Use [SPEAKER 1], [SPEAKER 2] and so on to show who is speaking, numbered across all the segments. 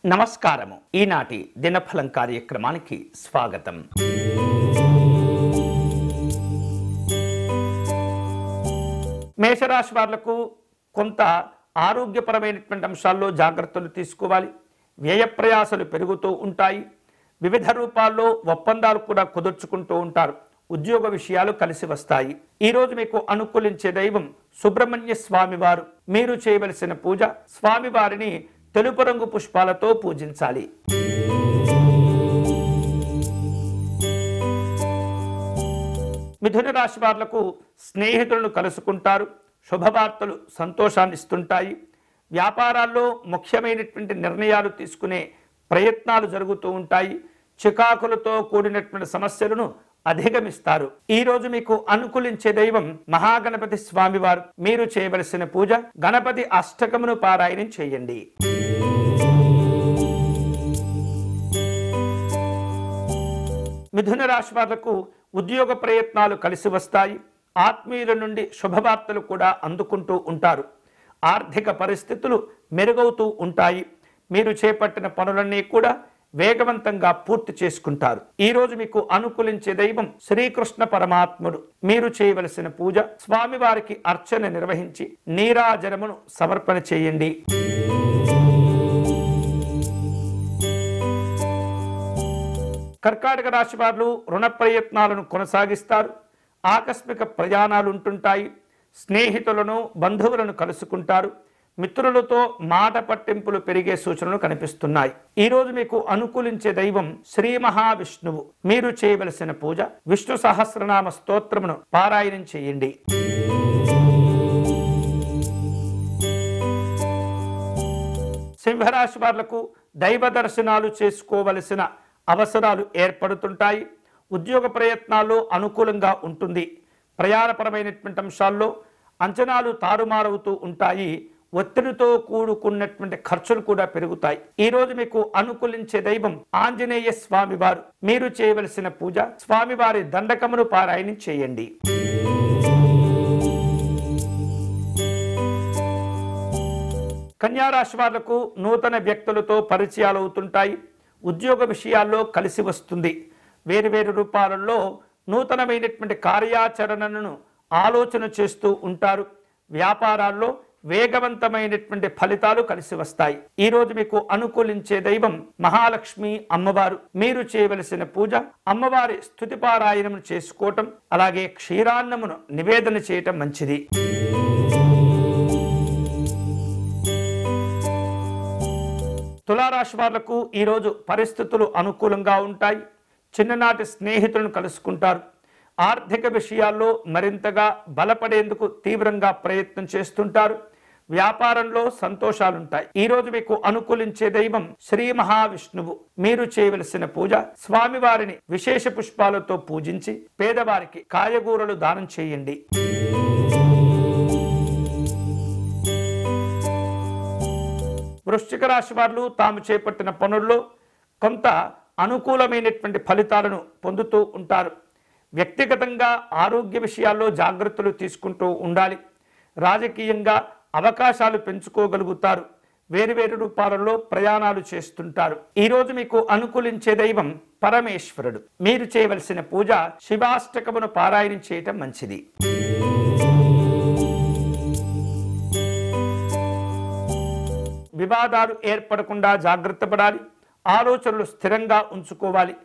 [SPEAKER 1] నమస్కారము. ఈనాటి దినఫలం కార్యక్రమానికి స్వాగతం. మేషరాశి వాళ్లకు కొంత ఆరోగ్యపరమైనటువంటి అంశాల్లో జాగ్రత్తలు తీసుకోవాలి. వ్యయ ప్రయాసాలు పెరుగుతూ ఉంటాయి. వివిధ రూపాల్లో ఒప్పందాలు కూడా కుదుర్చుకుంటూ ఉంటారు. ఉద్యోగ విషయాలు కలిసి వస్తాయి. ఈరోజు మీకు అనుకూలించే దైవం సుబ్రహ్మణ్య స్వామివారు. మీరు చేయవలసిన పూజ, స్వామివారిని తెలుపు రంగు పుష్పాలతో పూజించాలి. మిథున రాశి వాళ్లకు స్నేహితులను కలుసుకుంటారు. శుభవార్తలు సంతోషాన్ని ఇస్తుంటాయి. వ్యాపారాల్లో ముఖ్యమైనటువంటి నిర్ణయాలు తీసుకునే ప్రయత్నాలు జరుగుతూ ఉంటాయి. చికాకులతో కూడినటువంటి సమస్యలను అధిగమిస్తారు. ఈ రోజు మీకు అనుకూలించే దైవం మహాగణపతి స్వామివారు. మీరు చేయవలసిన పూజ, గణపతి అష్టకమును పారాయణం చేయండి. మిథున రాశి వాళ్లకు ఉద్యోగ ప్రయత్నాలు కలిసి వస్తాయి. ఆత్మీయుల నుండి శుభవార్తలు కూడా అందుకుంటూ ఉంటారు. ఆర్థిక పరిస్థితులు మెరుగవుతూ ఉంటాయి. మీరు చేపట్టిన పనులన్నీ కూడా వేగవంతంగా పూర్తి చేసుకుంటారు. ఈ రోజు మీకు అనుకూలించే దైవం శ్రీకృష్ణ పరమాత్ముడు. మీరు చేయవలసిన పూజ, స్వామివారికి అర్చన నిర్వహించి నీరాజనమును సమర్పణ చేయండి. కర్కాటక రాశి వారు రుణ ప్రయత్నాలను కొనసాగిస్తారు. ఆకస్మిక ప్రయాణాలు ఉంటుంటాయి. స్నేహితులను, బంధువులను కలుసుకుంటారు. మిత్రులతో మాట పట్టింపులు పెరిగే సూచనలు కనిపిస్తున్నాయి. ఈ రోజు మీకు అనుకూలించే దైవం శ్రీ మహావిష్ణువు. మీరు చేయవలసిన పూజ, విష్ణు సహస్రనామ స్తోత్రమును పారాయణం చేయండి. సింహరాశి వాళ్లకు దైవ దర్శనాలు చేసుకోవలసిన అవసరాలు ఏర్పడుతుంటాయి. ఉద్యోగ ప్రయత్నాల్లో అనుకూలంగా ఉంటుంది. ప్రయాణపరమైనటువంటి అంశాల్లో అంచనాలు తారుమారవుతూ ఉంటాయి. ఒత్తిడితో కూడుకున్నటువంటి ఖర్చులు కూడా పెరుగుతాయి. ఈ రోజు మీకు అనుకూలించే దైవం ఆంజనేయ స్వామివారు. మీరు చేయవలసిన పూజ, స్వామివారి దండకమును పారాయణం చేయండి. కన్యా రాశి వాళ్లకు నూతన వ్యక్తులతో పరిచయాలు అవుతుంటాయి. ఉద్యోగ విషయాల్లో కలిసి వస్తుంది. వేరువేరు రూపాలలో నూతనమైనటువంటి కార్యాచరణను ఆలోచన చేస్తూ ఉంటారు. వ్యాపారాల్లో వేగవంతమైనటువంటి ఫలితాలు కలిసి వస్తాయి. ఈ రోజు మీకు అనుకూలించే దైవం మహాలక్ష్మి అమ్మవారు. మీరు చేయవలసిన పూజ, అమ్మవారి స్తుతి పారాయణము చేసుకోవటం, అలాగే క్షీరాన్నమును నివేదన చేయటం మంచిది. తులారాశి వాళ్లకు ఈరోజు పరిస్థితులు అనుకూలంగా ఉంటాయి. చిన్ననాటి స్నేహితులను కలుసుకుంటారు. ఆర్థిక విషయాల్లో మరింతగా బలపడేందుకు తీవ్రంగా ప్రయత్నం చేస్తుంటారు. వ్యాపారంలో సంతోషాలుంటాయి. ఈ రోజు మీకు అనుకూలించే దైవం శ్రీ మహావిష్ణువు. మీరు చేయవలసిన పూజ, స్వామివారిని విశేష పుష్పాలతో పూజించి పేదవారికి కాయగూరలు దానం చేయండి. వృశ్చిక రాశి వారు తాము చేపట్టిన పనుల్లో కొంత అనుకూలమైనటువంటి ఫలితాలను పొందుతూ ఉంటారు. వ్యక్తిగతంగా ఆరోగ్య విషయాల్లో జాగ్రత్తలు తీసుకుంటూ ఉండాలి. రాజకీయంగా అవకాశాలు పెంచుకోగలుగుతారు. వేరువేరు రూపాలలో ప్రయాణాలు చేస్తుంటారు. ఈ రోజు మీకు అనుకూలించే దైవం పరమేశ్వరుడు. మీరు చేయవలసిన పూజ, శివాష్టకమును పారాయణం చేయటం మంచిది. వివాదాలు ఏర్పడకుండా జాగ్రత్త పడాలి. ఆలోచనలు స్థిరంగా ఉంచుకోవాలి.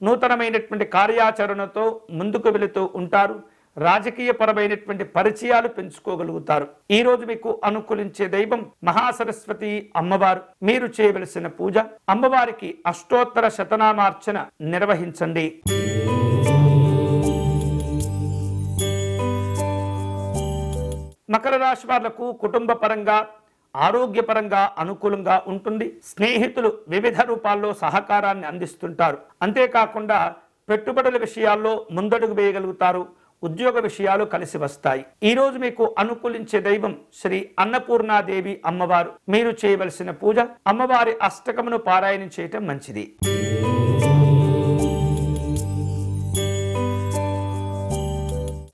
[SPEAKER 1] నూతనమైనటువంటి కార్యాచరణతో ముందుకు వెళుతూ ఉంటారు. రాజకీయ పరమైనటువంటి పరిచయాలు పెంచుకోగలుగుతారు. ఈ రోజు మీకు అనుకూలించే దైవం మహాసరస్వతి అమ్మవారు. మీరు చేయవలసిన పూజ, అమ్మవారికి అష్టోత్తర శతనామార్చన నిర్వహించండి. మకర రాశి వాళ్లకు కుటుంబ పరంగా, ఆరోగ్యపరంగా అనుకూలంగా ఉంటుంది. స్నేహితులు వివిధ రూపాల్లో సహకారాన్ని అందిస్తుంటారు. అంతేకాకుండా పెట్టుబడుల విషయాల్లో ముందడుగు వేయగలుగుతారు. ఉద్యోగ విషయాలు కలిసి వస్తాయి. ఈ రోజు మీకు అనుకూలించే దైవం శ్రీ అన్నపూర్ణాదేవి అమ్మవారు. మీరు చేయవలసిన పూజ, అమ్మవారి అష్టకమును పారాయణం చేయటం మంచిది.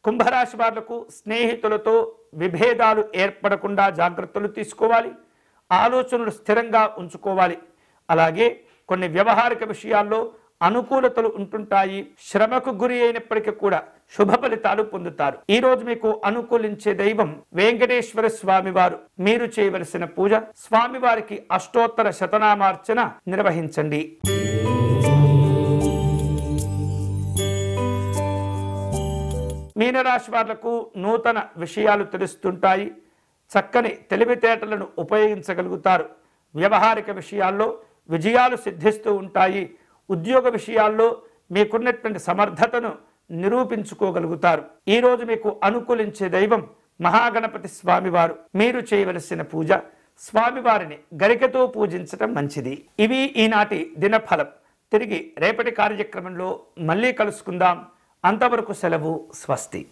[SPEAKER 1] కుంభరాశి వాళ్లకు స్నేహితులతో విభేదాలు ఏర్పడకుండా జాగ్రత్తలు తీసుకోవాలి. ఆలోచనలు స్థిరంగా ఉంచుకోవాలి. అలాగే కొన్ని వ్యవహారిక విషయాల్లో అనుకూలతలు ఉంటుంటాయి. శ్రమకు గురి అయినప్పటికీ కూడా శుభ ఫలితాలు పొందుతారు. ఈ రోజు మీకు అనుకూలించే దైవం వెంకటేశ్వర స్వామి వారు. మీరు చేయవలసిన పూజ స్వామివారికి అష్టోత్తర శతనామార్చన నిర్వహించండి. మీనరాశి వాళ్లకు నూతన విషయాలు తెలుస్తుంటాయి. చక్కని తెలివితేటలను ఉపయోగించగలుగుతారు. వ్యవహారిక విషయాల్లో విజయాలు సిద్ధిస్తూ ఉంటాయి. ఉద్యోగ విషయాల్లో మీకున్నటువంటి సమర్థతను నిరూపించుకోగలుగుతారు. ఈరోజు మీకు అనుకూలించే దైవం మహాగణపతి స్వామివారు. మీరు చేయవలసిన పూజ స్వామివారిని గరికతో పూజించటం మంచిది. ఇవి ఈనాటి దినఫలం. తిరిగి రేపటి కార్యక్రమంలో మళ్ళీ కలుసుకుందాం. అంతవరకు సెలవు. స్వస్తి.